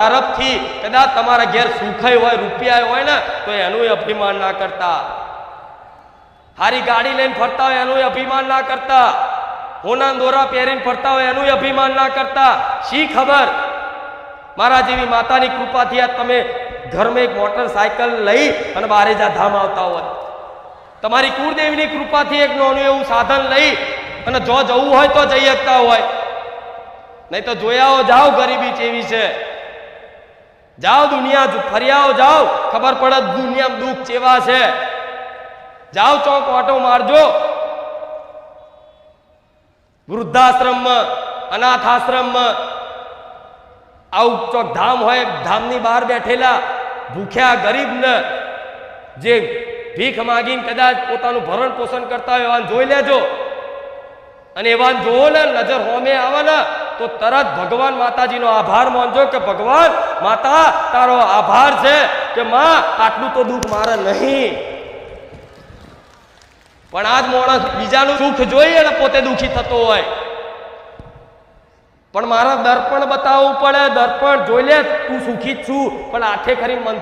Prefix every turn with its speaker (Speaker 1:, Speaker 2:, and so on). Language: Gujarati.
Speaker 1: તરફથી કદાચ તમારા ઘેર સુખાઈ હોય, રૂપિયા હોય ને, તો એનું અભિમાન ના કરતા. હારી ગાડી લઈને ફરતા હોય એનું અભિમાન ના કરતા. હોના દોરા પહેરીને ફરતા હોય એનું અભિમાન ના કરતા. શી ખબર મારા જેવી માતાની કૃપાથી આ તમે ઘરમાં એક મોટરસાયકલ લઈ અને બારેજા ધામ આવતા હોય. તમારી કુળદેવીની કૃપાથી એક નાનું એવું સાધન લઈ અને જો જવું હોય તો જઈ શકતા હોય. નહીં તો જોયાઓ જાઓ ગરીબી કેવી છે. જાઓ દુનિયા ફર્યાઓ જાઓ, ખબર પડે દુનિયામાં દુઃખ કેવા છે. જાઓ ચોક ઓટો મારજો. વૃદ્ધાશ્રમમાં, અનાથ આશ્રમમાં આવું ચોક ધામ હોય, ધામની બહાર બેઠેલા ભૂખ્યા ગરીબને જે ભીખ માગીને કદાચ પોતાનું ભરણ પોષણ કરતા હોય એવાને જોઈ લેજો. અને એવાને જોવો ને, નજર હોમે આવે ને, તો તરત ભગવાન માતાજીનો આભાર માનજો કે ભગવાન માતા તારો આભાર છે કે માં આટલું તો દુઃખ મારે નહીં. પણ આજ માણસ બીજાનું સુખ જોઈએ ને પોતે દુઃખી થતો હોય. પણ મારા દર્પણ બતાવવું પડે. દર્પણ જોઈ લે તું સુખી જ છું, પણ આખે ખરી મનથી